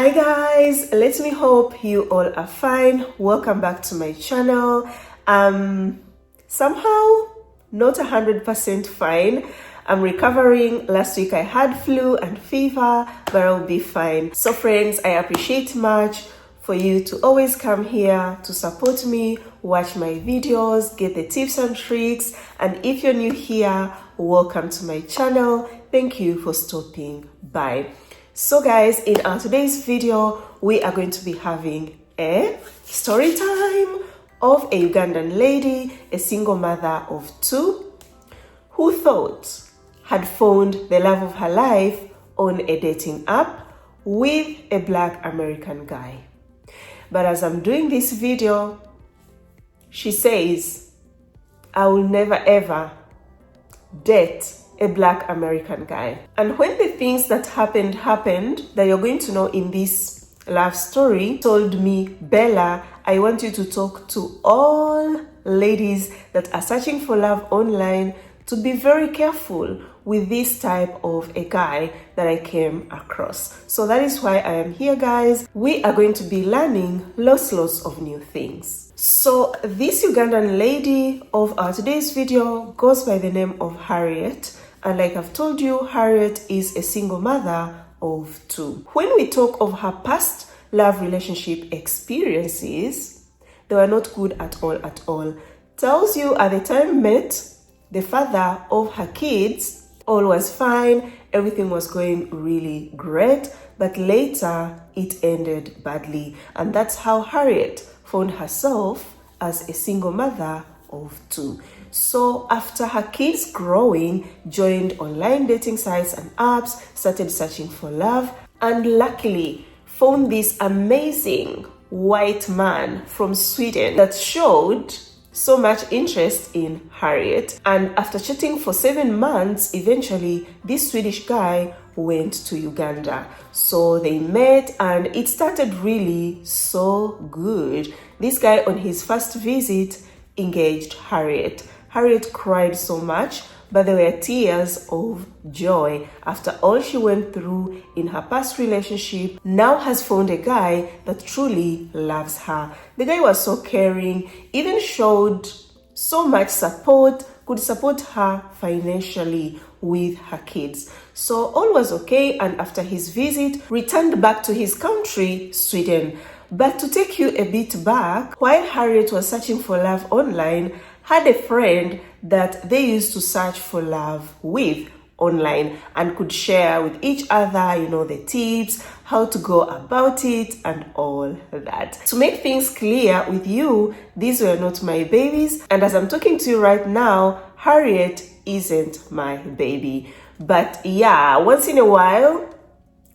Hi guys, let me hope you all are fine. Welcome back to my channel. Somehow not 100% fine. I'm recovering. Last week I had flu and fever, but I'll be fine. So friends, I appreciate much for you to always come here to support me, watch my videos, get the tips and tricks. And if you're new here, welcome to my channel. Thank you for stopping by. So guys, in our today's video, we are going to be having a story time of a Ugandan lady, a single mother of two, who thought had found the love of her life on a dating app with a Black American guy. But as I'm doing this video, she says, I will never ever date a Black American guy. And when the things that happened that you're going to know in this love story told me, Bella, I want you to talk to all ladies that are searching for love online to be very careful with this type of a guy that I came across. So that is why I am here, guys. We are going to be learning lots of new things. So this Ugandan lady of our today's video goes by the name of Harriet. And like I've told you, Harriet is a single mother of two. When we talk of her past love relationship experiences, they were not good at all. Tells you at the time met the father of her kids, all was fine, everything was going really great, but later it ended badly. And that's how Harriet found herself as a single mother of two. So after her kids growing, joined online dating sites and apps, started searching for love, and luckily found this amazing white man from Sweden that showed so much interest in Harriet. And after chatting for 7 months, eventually this Swedish guy went to Uganda. So they met and it started really so good. This guy on his first visit engaged Harriet. Harriet cried so much, but there were tears of joy after all she went through in her past relationship. Now has found a guy that truly loves her. The guy was so caring, even showed so much support, could support her financially with her kids. So all was okay, and after his visit, returned back to his country, Sweden. But to take you a bit back, while Harriet was searching for love online, had a friend that they used to search for love with online and could share with each other, the tips, how to go about it and all that. To make things clear with you, these were not my babies. And as I'm talking to you right now, Harriet isn't my baby. But yeah, once in a while,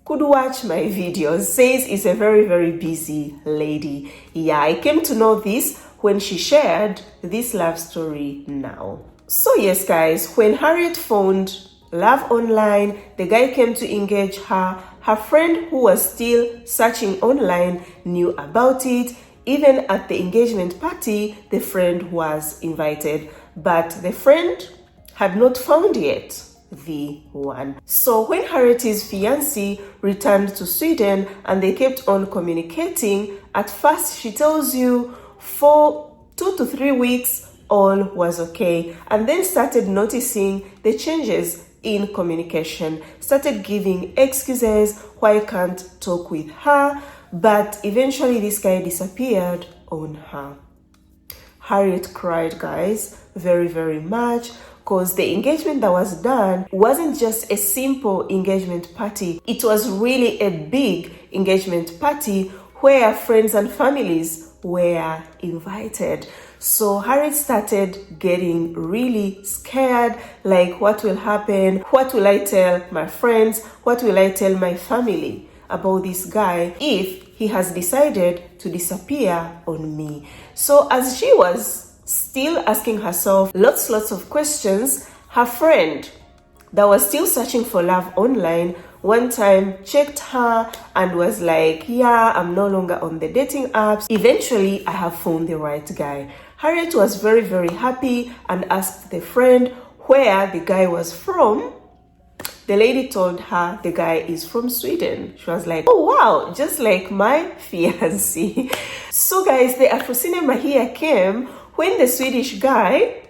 could watch my videos. Says is a very busy lady. Yeah, I came to know this when she shared this love story now. So yes guys, when Harriet found love online, the guy came to engage her. Her friend who was still searching online knew about it. Even at the engagement party, the friend was invited, but the friend had not found yet the one. So when Harriet's fiancé returned to Sweden and they kept on communicating, at first she tells you for 2 to 3 weeks all was okay, and then started noticing the changes in communication, started giving excuses why I can't talk with her, but eventually this guy disappeared on her. Harriet cried, guys, very much, because the engagement that was done wasn't just a simple engagement party. It was really a big engagement party where friends and families were invited. So Harriet started getting really scared, like what will happen? What will I tell my friends? What will I tell my family about this guy if he has decided to disappear on me? So as she was still asking herself lots of questions, her friend that was still searching for love online one time checked her and was like, yeah, I'm no longer on the dating apps. Eventually, I have found the right guy. Harriet was very happy and asked the friend where the guy was from. The lady told her the guy is from Sweden. She was like, oh wow, just like my fiancé. So guys, the Afro cinema here came when the Swedish guy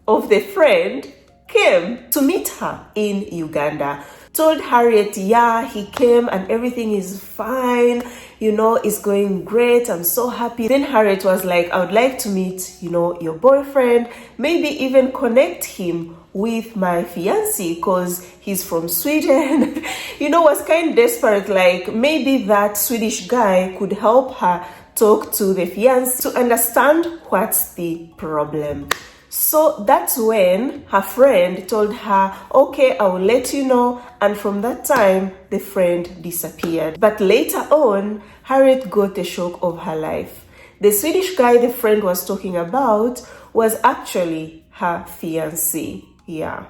of the friend came to meet her in Uganda. Told Harriet, yeah, he came and everything is fine, it's going great, I'm so happy. Then Harriet was like, I would like to meet, your boyfriend, maybe even connect him with my fiancé because he's from Sweden. Was kind of desperate, like maybe that Swedish guy could help her talk to the fiancé to understand what's the problem. So that's when her friend told her, okay, I will let you know. And from that time, the friend disappeared. But later on, Harriet got the shock of her life. The Swedish guy the friend was talking about was actually her fiancé. Yeah.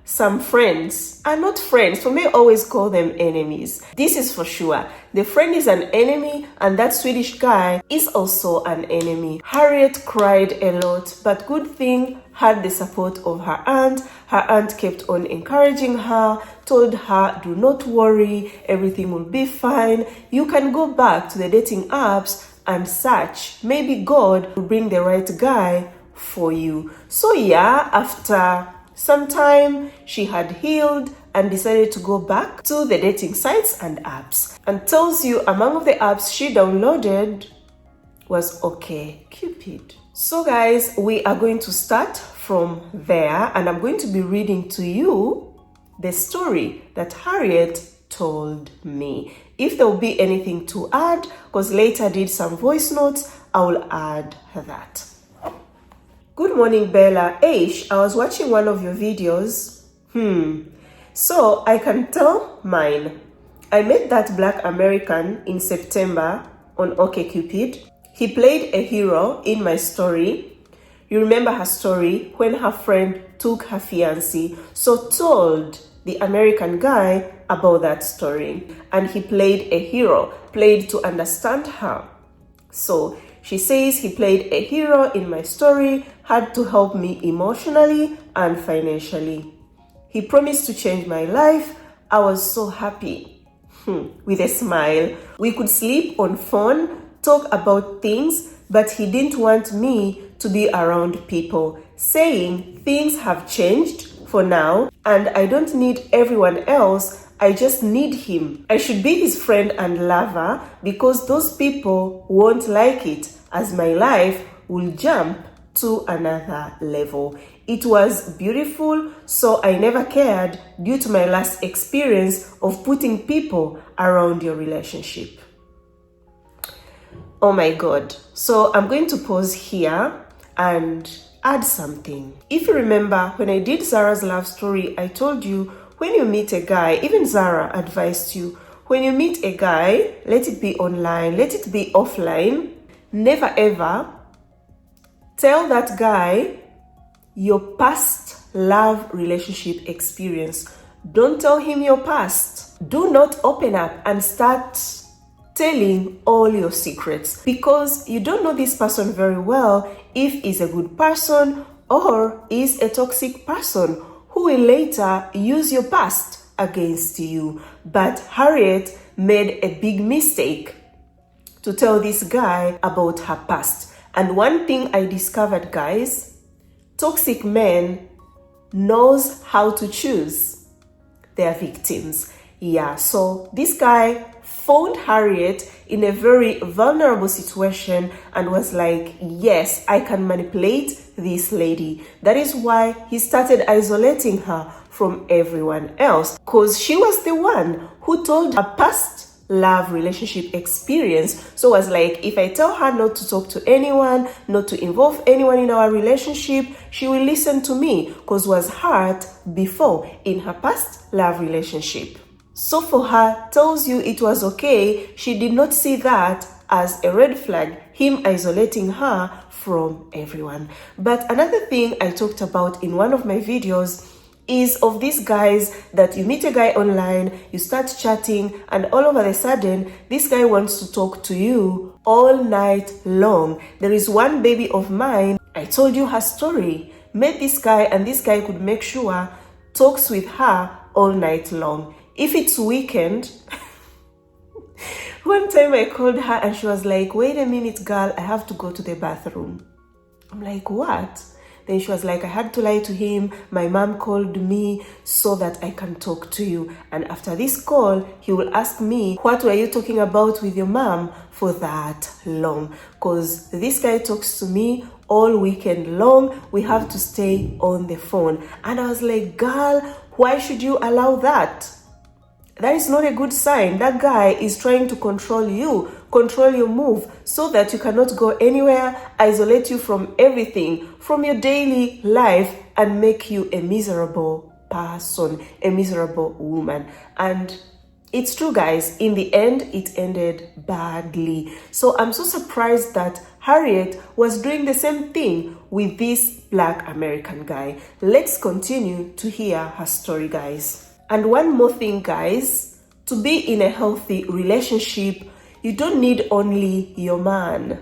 Some friends are not friends. For me, I always call them enemies. This is for sure. The friend is an enemy and that Swedish guy is also an enemy. Harriet cried a lot, but good thing had the support of her aunt. Her aunt kept on encouraging her, told her, do not worry, everything will be fine. You can go back to the dating apps and search. Maybe God will bring the right guy for you. So yeah, after some time, she had healed and decided to go back to the dating sites and apps. And tells you among the apps she downloaded was OkCupid. So guys, we are going to start from there and I'm going to be reading to you the story that Harriet told me. If there will be anything to add, because later I did some voice notes, I will add that. Good morning, Bella. Aish, I was watching one of your videos. So I can tell mine. I met that black American in September on OkCupid. He played a hero in my story. You remember her story when her friend took her fiancé, so told the American guy about that story. And he played a hero, played to understand her. So she says he played a hero in my story, had to help me emotionally and financially. He promised to change my life. I was so happy. With a smile. We could sleep on phone, talk about things, but he didn't want me to be around people, saying things have changed for now and I don't need everyone else. I just need him. I should be his friend and lover because those people won't like it, as my life will jump to another level. It was beautiful, so I never cared due to my last experience of putting people around your relationship. Oh my God. So I'm going to pause here and add something. If you remember, when I did Zara's love story, I told you when you meet a guy, even Zara advised you, when you meet a guy, let it be online, let it be offline, never ever tell that guy your past love relationship experience. Don't tell him your past. Do not open up and start telling all your secrets because you don't know this person very well if he's a good person or is a toxic person who will later use your past against you. But Harriet made a big mistake to tell this guy about her past. And one thing I discovered, guys, toxic men knows how to choose their victims. Yeah, so this guy found Harriet in a very vulnerable situation and was like, yes, I can manipulate this lady. That is why he started isolating her from everyone else, because she was the one who told her past love relationship experience. So was like, if I tell her not to talk to anyone, not to involve anyone in our relationship, she will listen to me, because was hurt before in her past love relationship. So for her, tells you it was okay. She did not see that as a red flag, him isolating her from everyone. But another thing I talked about in one of my videos is of these guys that you meet a guy online, you start chatting, and all of a sudden, this guy wants to talk to you all night long. There is one baby of mine, I told you her story. met this guy, and this guy could make sure talks with her all night long. If it's weekend, one time I called her and she was like, wait a minute, girl, I have to go to the bathroom. I'm like, what? Then she was like, I had to lie to him. My mom called me so that I can talk to you. And after this call, he will ask me, what were you talking about with your mom for that long? Because this guy talks to me all weekend long. We have to stay on the phone. And I was like, girl, why should you allow that? That is not a good sign. That guy is trying to control you, control your move, so that you cannot go anywhere, isolate you from everything, from your daily life, and make you a miserable person, a miserable woman. And it's true, guys, in the end, it ended badly. So I'm so surprised that Harriet was doing the same thing with this Black American guy. Let's continue to hear her story, guys. And one more thing, guys, to be in a healthy relationship, you don't need only your man,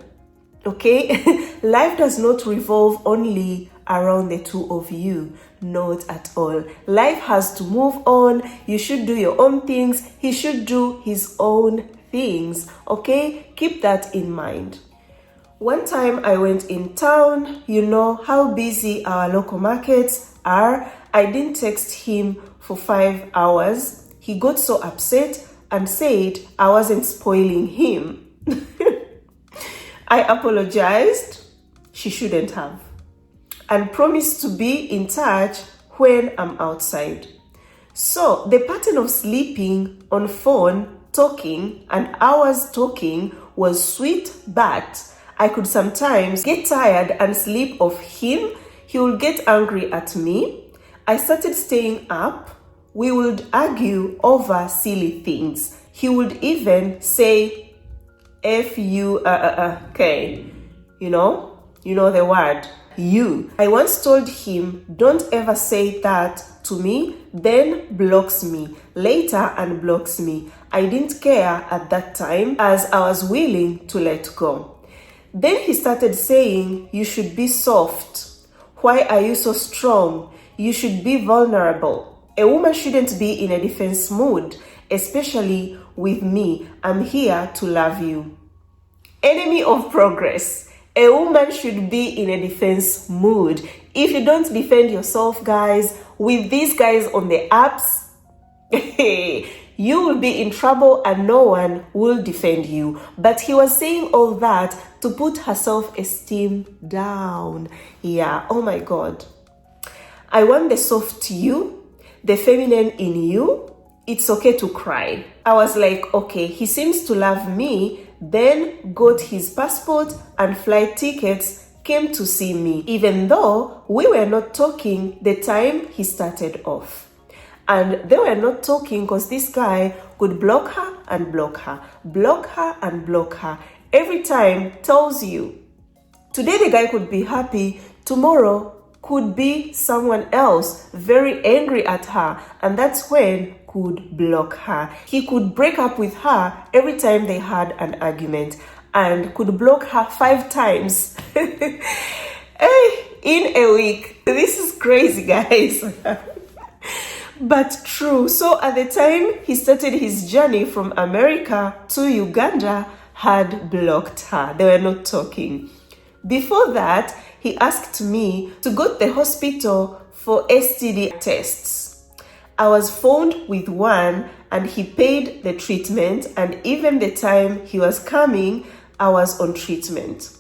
okay? Life does not revolve only around the two of you, not at all. Life has to move on. You should do your own things. He should do his own things, okay? Keep that in mind. One time I went in town, you know how busy our local markets are. I didn't text him for 5 hours. He got so upset and said I wasn't spoiling him. I apologized, she shouldn't have, and promised to be in touch when I'm outside. So the pattern of sleeping on phone, talking, and hours talking was sweet, but I could sometimes get tired and sleep off him. He would get angry at me. I started staying up. We would argue over silly things. He would even say, F you, okay, you know the word, you. I once told him, don't ever say that to me, then blocks me, later unblocks me. I didn't care at that time as I was willing to let go. Then he started saying, you should be soft. Why are you so strong? You should be vulnerable. A woman shouldn't be in a defense mood, especially with me. I'm here to love you. Enemy of progress. A woman should be in a defense mood. If you don't defend yourself, guys, with these guys on the apps, you will be in trouble and no one will defend you. But he was saying all that to put her self-esteem down. Yeah, oh my God. I want the soft you, the feminine in you. It's okay to cry. I was like, okay, he seems to love me, then got his passport and flight tickets, came to see me, even though we were not talking the time he started off. And they were not talking because this guy could block her and block her, block her and block her. Every time tells you, today the guy could be happy, tomorrow could be someone else very angry at her, and that's when could block her. He could break up with her every time they had an argument and could block her 5 times in a week. This is crazy, guys. But true. So at the time he started his journey from America to Uganda, had blocked her. They were not talking. Before that, he asked me to go to the hospital for STD tests. I was phoned with one and he paid the treatment, and even the time he was coming, I was on treatment,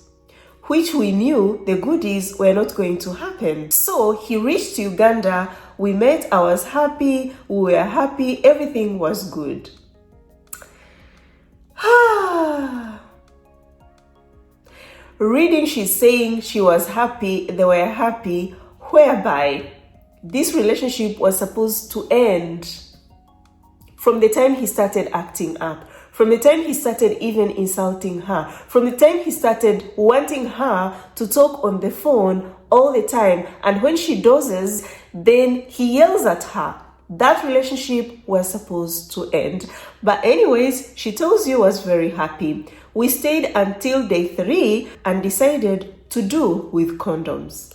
which we knew the goodies were not going to happen. So he reached Uganda, we met, I was happy, we were happy, everything was good. Reading, she's saying she was happy, they were happy, whereby this relationship was supposed to end from the time he started acting up, from the time he started even insulting her, from the time he started wanting her to talk on the phone all the time. And when she dozes, then he yells at her. That relationship was supposed to end. But anyways, she tells you was very happy. We stayed until day 3 and decided to do with condoms.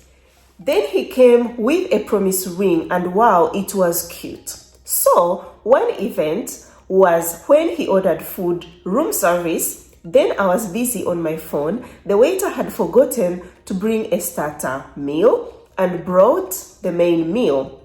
Then he came with a promise ring, and wow, it was cute. So one event was when he ordered food, room service. Then I was busy on my phone. The waiter had forgotten to bring a starter meal and brought the main meal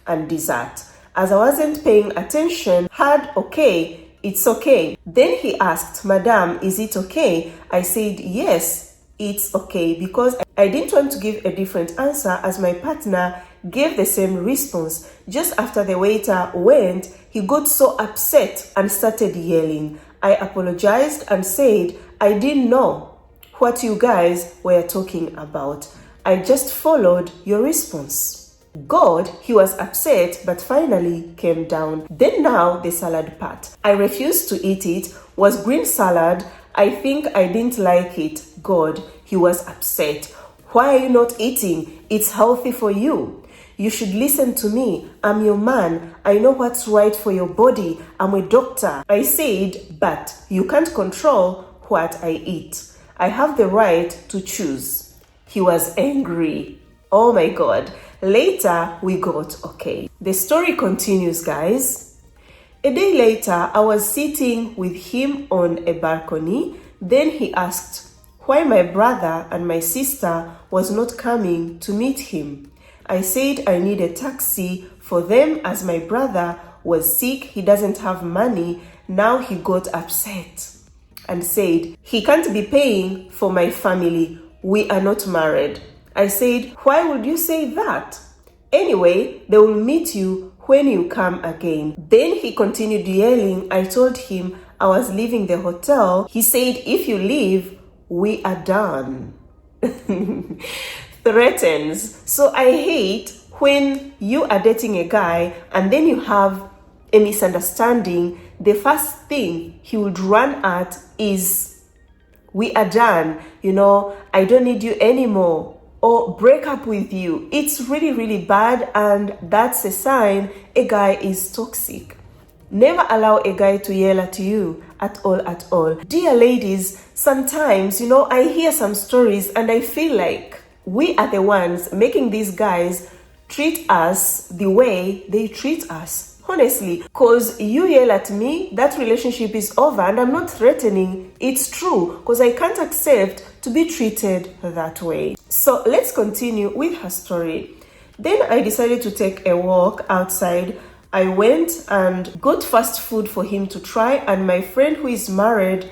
and dessert. As I wasn't paying attention, had okay, it's okay. Then he asked, Madam, is it okay? I said, yes, it's okay, because I didn't want to give a different answer as my partner gave the same response. Just after the waiter went, he got so upset and started yelling. I apologized and said, I didn't know what you guys were talking about. I just followed your response. God, he was upset but finally came down. Then now the salad part. I refused to eat it. Was green salad. I think I didn't like it. God, he was upset. Why are you not eating? It's healthy for you. You should listen to me. I'm your man. I know what's right for your body. I'm a doctor. I said, but you can't control what I eat. I have the right to choose. He was angry. Oh my God. Later, we got okay. The story continues, guys. A day later, I was sitting with him on a balcony. Then he asked why my brother and my sister was not coming to meet him. I said I need a taxi for them as my brother was sick. He doesn't have money. Now he got upset and said he can't be paying for my family. We are not married. I said, why would you say that? Anyway, they will meet you when you come again. Then he continued yelling. I told him I was leaving the hotel. He said, if you leave, we are done. Threatens. So I hate when you are dating a guy and then you have a misunderstanding. The first thing he would run at is, we are done. I don't need you anymore. Or break up with you. It's really, really bad, and that's a sign a guy is toxic. Never allow a guy to yell at you at all. Dear ladies, sometimes, I hear some stories and I feel like we are the ones making these guys treat us the way they treat us. Honestly, because you yell at me, that relationship is over, and I'm not threatening. It's true, because I can't accept to be treated that way. So let's continue with her story. Then I decided to take a walk outside. I went and got fast food for him to try, and my friend who is married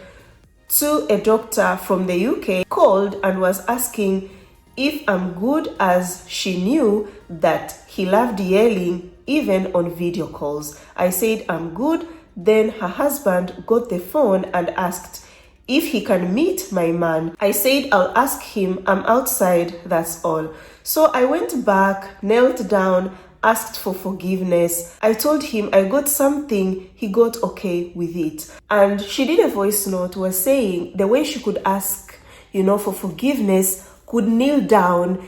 to a doctor from the UK called and was asking if I'm good, as she knew that he loved yelling even on video calls. I said I'm good. Then her husband got the phone and asked if he can meet my man. I said I'll ask him. I'm outside, that's all. So I went back, knelt down, asked for forgiveness. I told him I got something. He got okay with it. And she did a voice note, was saying the way she could ask, for forgiveness, could kneel down,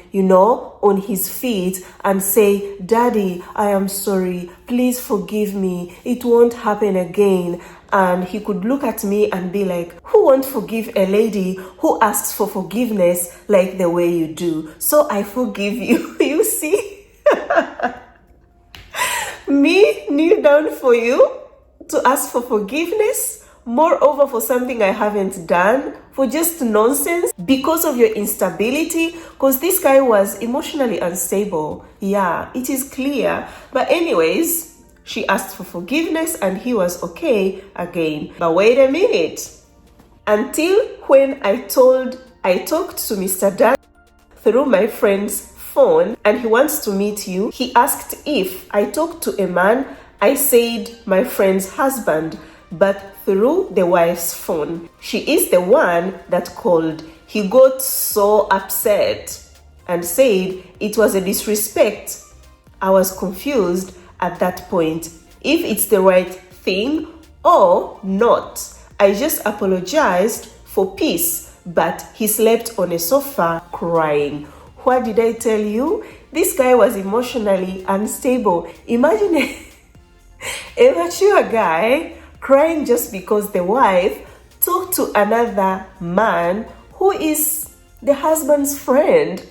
on his feet and say, Daddy, I am sorry. Please forgive me. It won't happen again. And he could look at me and be like, who won't forgive a lady who asks for forgiveness like the way you do? So I forgive you. You see? Me kneel down for you to ask for forgiveness? Moreover, for something I haven't done, for just nonsense, because of your instability, because this guy was emotionally unstable. Yeah, it is clear. But anyways, she asked for forgiveness and he was okay again. But wait a minute. Until when I talked to Mr. Dan through my friend's phone and he wants to meet you, he asked if I talked to a man. I said my friend's husband, but through the wife's phone. She is the one that called. He got so upset and said it was a disrespect. I was confused at that point if it's the right thing or not. I just apologized for peace, but he slept on a sofa crying. What did I tell you? This guy was emotionally unstable. Imagine a mature guy crying just because the wife talked to another man who is the husband's friend.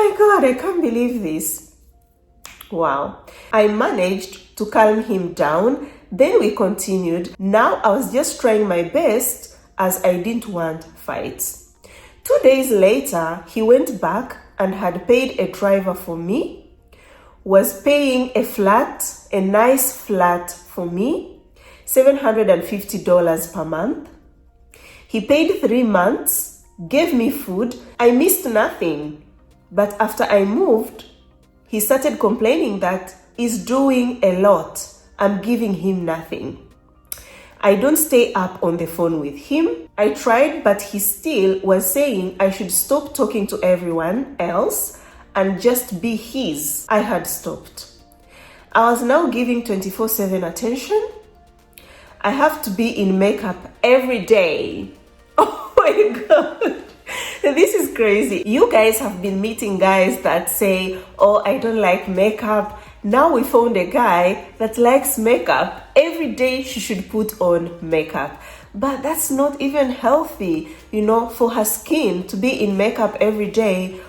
my God, I can't believe this. Wow. I managed to calm him down. Then we continued. Now I was just trying my best as I didn't want fights. 2 days later, he went back and had paid a driver for me, was paying a nice flat for me, $750 per month. He paid 3 months, gave me food. I missed nothing. But after I moved, he started complaining that he's doing a lot. I'm giving him nothing. I don't stay up on the phone with him. I tried, but he still was saying I should stop talking to everyone else and just be his. I had stopped. I was now giving 24/7 attention. I have to be in makeup every day. Oh my God. This is crazy. You guys have been meeting guys that say, oh, I don't like makeup. Now we found a guy that likes makeup. Every day she should put on makeup. But that's not even healthy, for her skin to be in makeup every day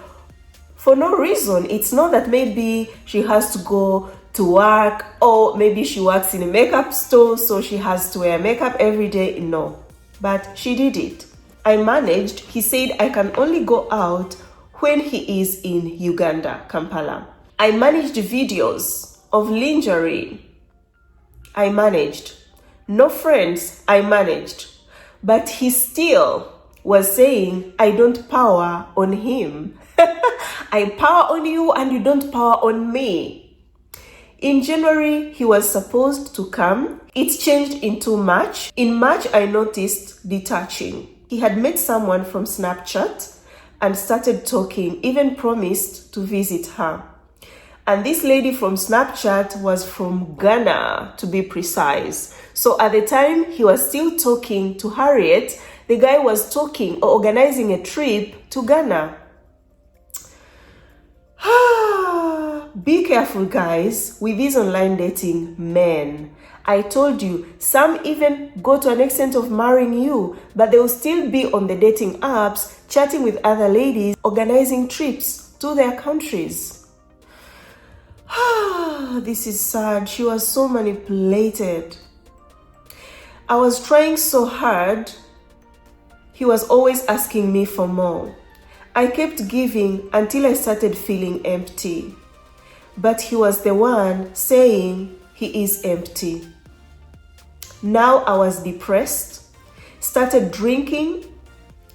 for no reason. It's not that maybe she has to go to work, or maybe she works in a makeup store, so she has to wear makeup every day. No, but she did it. I managed. He said I can only go out when he is in Uganda, Kampala. I managed videos of lingerie. I managed. No friends, I managed. But he still was saying I don't power on him. I power on you and you don't power on me. In January, he was supposed to come. It changed into March. In March, I noticed detaching. He had met someone from Snapchat and started talking, even promised to visit her. And this lady from Snapchat was from Ghana, to be precise. So at the time he was still talking to Harriet, the guy was talking or organizing a trip to Ghana. Be careful, guys, with these online dating men. I told you, some even go to an extent of marrying you, but they will still be on the dating apps, chatting with other ladies, organizing trips to their countries. This is sad. She was so manipulated. I was trying so hard. He was always asking me for more. I kept giving until I started feeling empty. But he was the one saying he is empty. Now I was depressed, started drinking,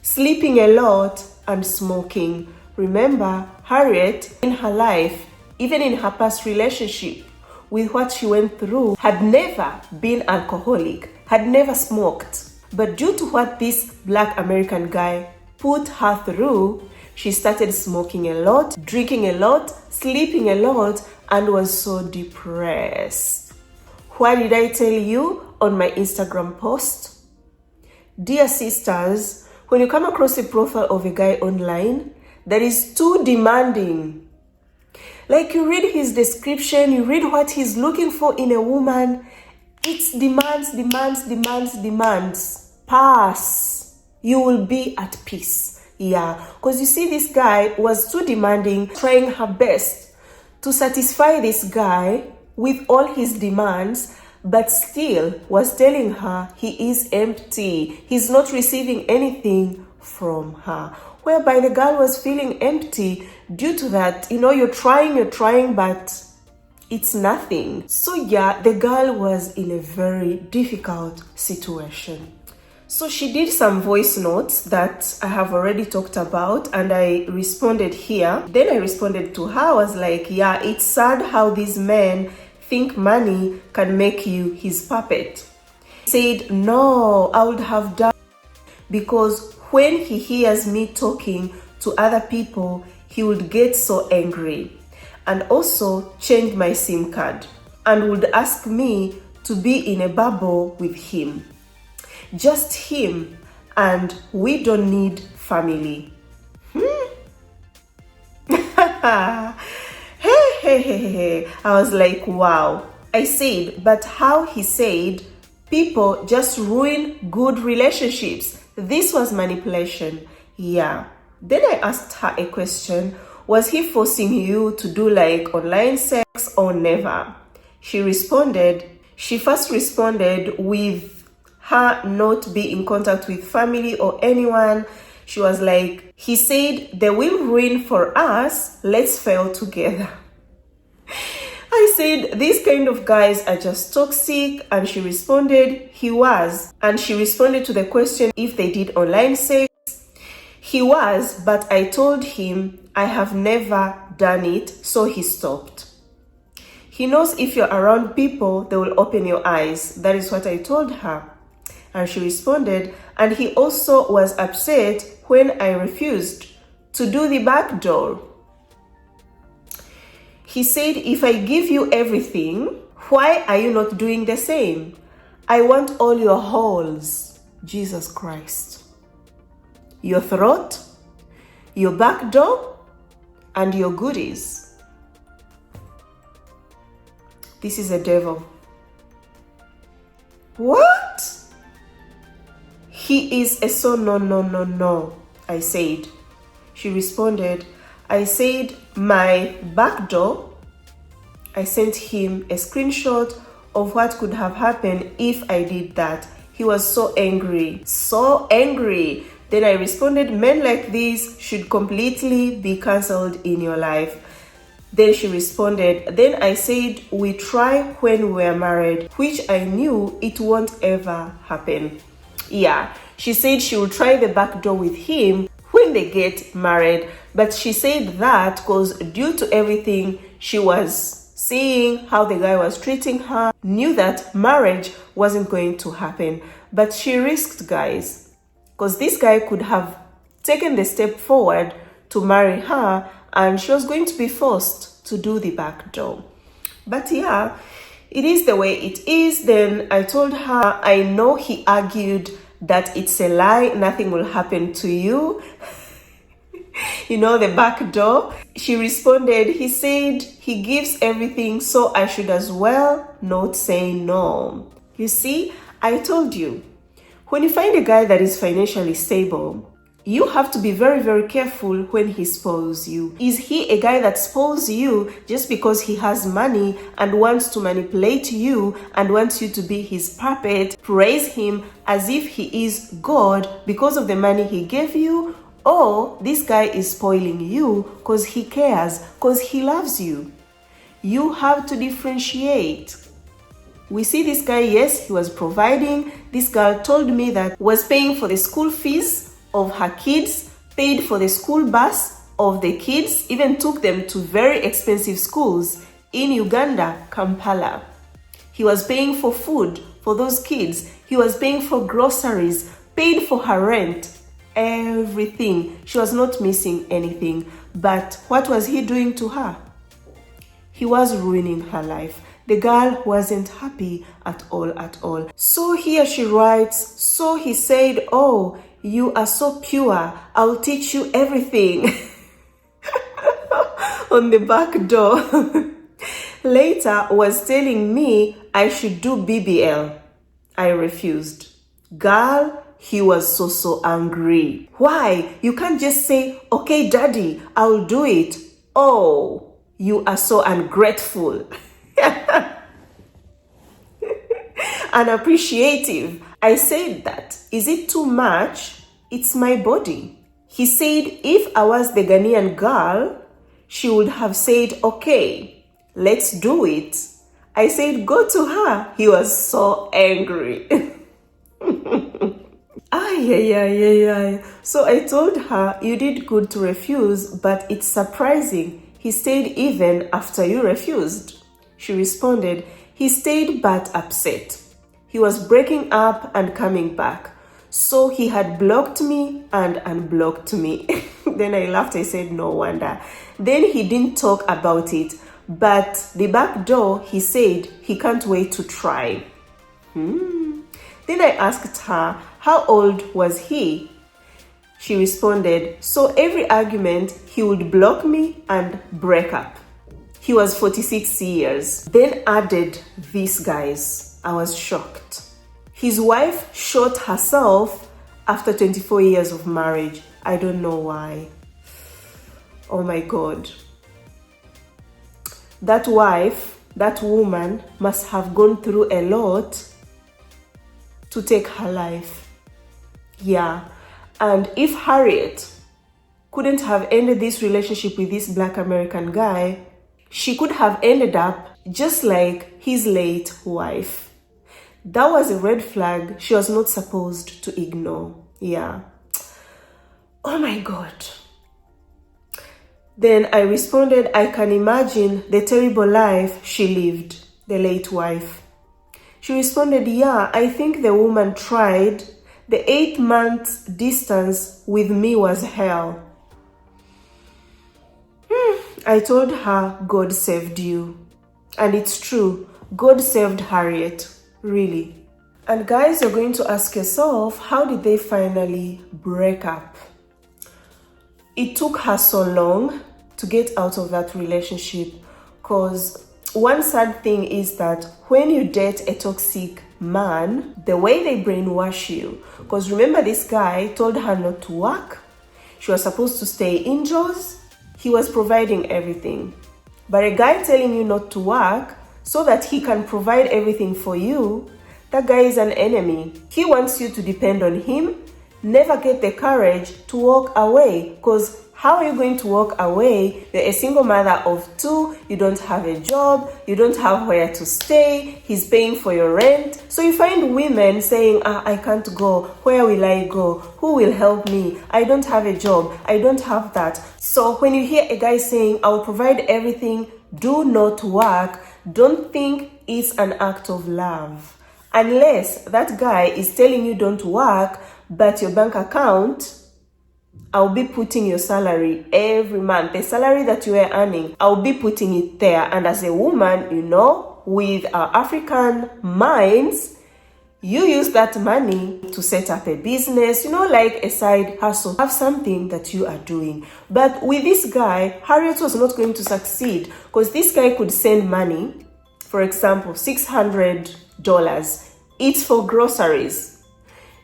sleeping a lot, and smoking. Remember, Harriet, in her life, even in her past relationship, with what she went through, had never been alcoholic, had never smoked. But due to what this Black American guy put her through, she started smoking a lot, drinking a lot, sleeping a lot, and was so depressed. What did I tell you on my Instagram post? Dear sisters, when you come across a profile of a guy online that is too demanding, like you read his description, you read what he's looking for in a woman, it's demands, demands, demands, demands. Pass. You will be at peace. Yeah, because you see, this guy was too demanding, trying her best to satisfy this guy with all his demands, but still was telling her he is empty. He's not receiving anything from her. Whereby the girl was feeling empty due to that. You're trying, but it's nothing. So yeah, the girl was in a very difficult situation. So she did some voice notes that I have already talked about, and I responded here. Then I responded to her. I was like, yeah, it's sad how these men think money can make you his puppet. He said, no, I would have done, because when he hears me talking to other people, he would get so angry and also change my SIM card and would ask me to be in a bubble with him. Just him, and we don't need family. Hey. I was like, wow. I said, but how? He said, people just ruin good relationships. This was manipulation. Yeah. Then I asked her a question. Was he forcing you to do like online sex or never? She first responded with her not be in contact with family or anyone. She was like, he said, they will ruin for us, let's fail together. I said, these kind of guys are just toxic. And she responded, he was. And she responded to the question if they did online sex. He was, but I told him I have never done it, so he stopped. He knows if you're around people, they will open your eyes. That is what I told her. And she responded, and he also was upset when I refused to do the back door. He said, if I give you everything, why are you not doing the same? I want all your holes. Jesus Christ. Your throat, your back door, and your goodies. This is a devil. What? He is a so no, I said. She responded, I said, my back door. I sent him a screenshot of what could have happened if I did that. He was so angry, so angry. Then I responded, men like this should completely be cancelled in your life. Then she responded, then I said, we try when we're married, which I knew it won't ever happen. Yeah, she said she will try the back door with him when they get married. But she said that because due to everything she was seeing, how the guy was treating her, knew that marriage wasn't going to happen. But she risked, guys, because this guy could have taken the step forward to marry her and she was going to be forced to do the back door. But yeah, it is the way it is. Then I told her, I know he argued that it's a lie, nothing will happen to you. You know, the back door. She responded, he said he gives everything, so I should as well not say no. You see, I told you, when you find a guy that is financially stable, you have to be very, very careful when he spoils you. Is he a guy that spoils you just because he has money and wants to manipulate you and wants you to be his puppet, praise him as if he is God because of the money he gave you? Or this guy is spoiling you because he cares, because he loves you? You have to differentiate. We see this guy, yes, he was providing. This girl told me that was paying for the school fees of her kids, paid for the school bus of the kids, even took them to very expensive schools in Uganda, Kampala. He was paying for food for those kids. He was paying for groceries, paid for her rent, everything. She was not missing anything. But what was he doing to her? He was ruining her life. The girl wasn't happy at all. So here she writes, so he said, oh, you are so pure, I'll teach you everything. On the back door. Later was telling me I should do BBL. I refused. Girl, he was so angry. Why? You can't just say, okay, daddy, I'll do it. Oh, you are so ungrateful. Unappreciative. I said that. Is it too much? It's my body. He said if I was the Ghanaian girl, she would have said, okay, let's do it. I said, go to her. He was so angry. So I told her, you did good to refuse, but it's surprising. He stayed even after you refused. She responded, he stayed but upset. He was breaking up and coming back. So he had blocked me and unblocked me. Then I laughed. I said, no wonder. Then he didn't talk about it. But the back door, he said he can't wait to try. Then I asked her, how old was he? She responded, so every argument, he would block me and break up. He was 46 years. Then added this, guys. I was shocked. His wife shot herself after 24 years of marriage. I don't know why. Oh my God. That wife, that woman must have gone through a lot to take her life. Yeah. And if Harriet couldn't have ended this relationship with this Black American guy, she could have ended up just like his late wife. That was a red flag she was not supposed to ignore. Yeah. Oh my God. Then I responded, I can imagine the terrible life she lived, the late wife. She responded, yeah, I think the woman tried. The 8 months distance with me was hell. I told her, God saved you. And it's true, God saved Harriet, really. And guys, you're going to ask yourself, how did they finally break up? It took her so long to get out of that relationship, because one sad thing is that when you date a toxic man, the way they brainwash you, because remember, this guy told her not to work. She was supposed to stay indoors. He was providing everything. But a guy telling you not to work so that he can provide everything for you, that guy is an enemy. He wants you to depend on him. Never get the courage to walk away, because how are you going to walk away? You're a single mother of 2, you don't have a job, you don't have where to stay, he's paying for your rent. So you find women saying, I can't go, where will I go? Who will help me? I don't have a job, I don't have that. So when you hear a guy saying, I'll provide everything, do not work, don't think it's an act of love. Unless that guy is telling you don't work, but your bank account, I'll be putting your salary every month. The salary that you are earning, I'll be putting it there. And as a woman, you know, with our African minds, you use that money to set up a business, you know, like a side hustle. Have something that you are doing. But with this guy, Harriet was not going to succeed, because this guy could send money, for example, $600. It's for groceries.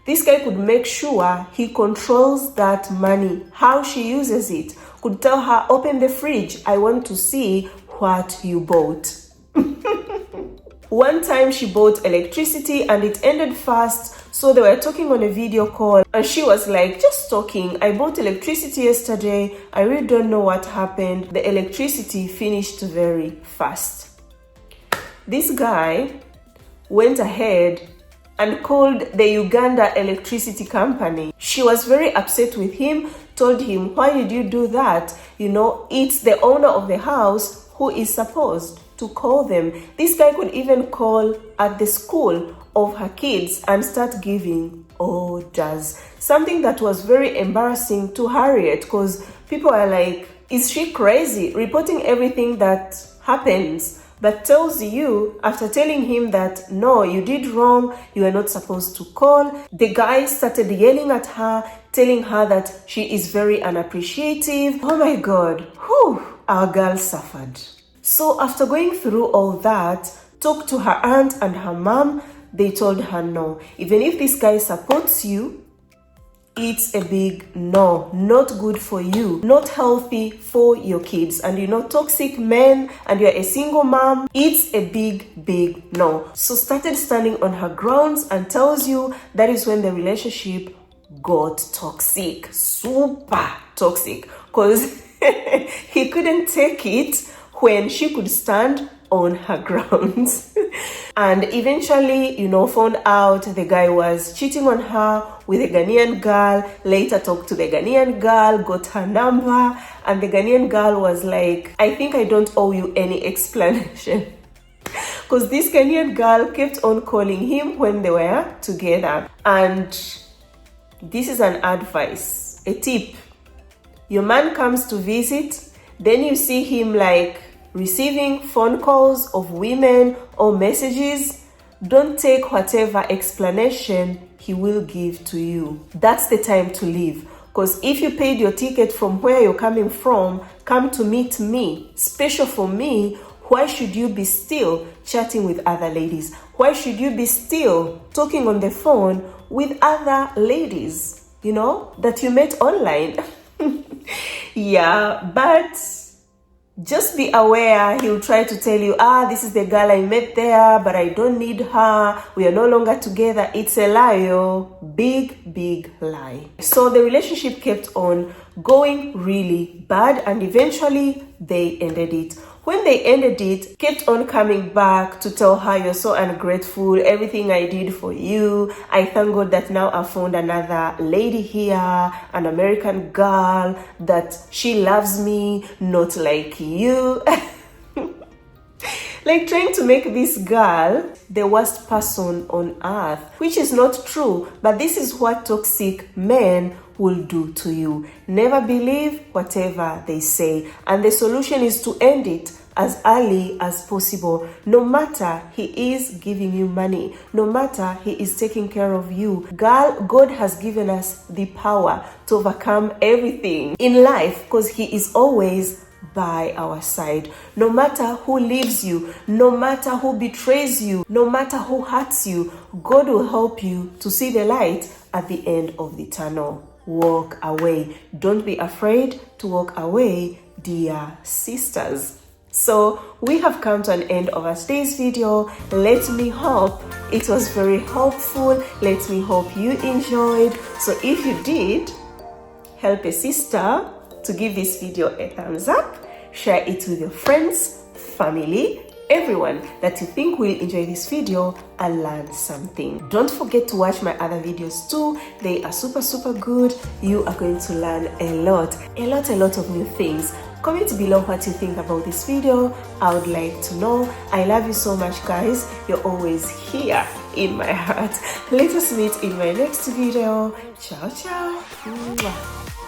This guy could make sure he controls that money, how she uses it. Could tell her, open the fridge, I want to see what you bought. One time she bought electricity and it ended fast, so they were talking on a video call and she was like, just talking, I bought electricity yesterday, I really don't know what happened. The electricity finished very fast. This guy went ahead and called the Uganda electricity company. She was very upset with him, told him, why did you do that? You know, it's the owner of the house who is supposed to call them. This guy could even call at the school of her kids and start giving orders. Something that was very embarrassing to Harriet, because people are like, is she crazy? Reporting everything that happens, but tells you, after telling him that, no, you did wrong, you are not supposed to call. The guy started yelling at her, telling her that she is very unappreciative. Oh my God, whew, our girl suffered. So after going through all that, talked to her aunt and her mom, they told her no. Even if this guy supports you, it's a big no. Not good for you. Not healthy for your kids. And you know, toxic men, and you're a single mom, it's a big, big no. So started standing on her grounds and tells you that is when the relationship got toxic. Super toxic. Because he couldn't take it when she could stand on her grounds. And eventually, you know, found out the guy was cheating on her with a Ghanaian girl. Later talked to the Ghanaian girl, got her number, and the Ghanaian girl was like, I think I don't owe you any explanation. Because this Ghanaian girl kept on calling him when they were together. And this is an advice, a tip. Your man comes to visit, then you see him like receiving phone calls of women or messages. Don't take whatever explanation he will give to you. That's the time to leave. Because if you paid your ticket from where you're coming from, come to meet me, special for me, why should you be still chatting with other ladies? Why should you be still talking on the phone with other ladies, you know, that you met online? Yeah, but just be aware, he'll try to tell you, this is the girl I met there, but I don't need her, we are no longer together. It's a lie, yo. Big lie. So the relationship kept on going really bad, and eventually they ended it. When they ended it, kept on coming back to tell her, you're so ungrateful, everything I did for you. I thank God that now I found another lady here, an American girl, that she loves me, not like you. Like trying to make this girl the worst person on earth, which is not true, but this is what toxic men will do to you. Never believe whatever they say, and the solution is to end it as early as possible. No matter he is giving you money, no matter he is taking care of you, girl, God has given us the power to overcome everything in life, because he is always by our side. No matter who leaves you, no matter who betrays you, no matter who hurts you, God will help you to see the light at the end of the tunnel. Walk away. Don't be afraid to walk away, dear sisters. So we have come to an end of our today's video. Let me hope it was very helpful. Let me hope you enjoyed. So if you did, help a sister to give this video a thumbs up. Share it with your friends, family, everyone that you think will enjoy this video and learn something. Don't forget to watch my other videos too. They are super good. You are going to learn a lot of new things. Comment below what you think about this video. I would like to know. I love you so much, guys. You're always here in my heart. Let us meet in my next video. Ciao. Mwah.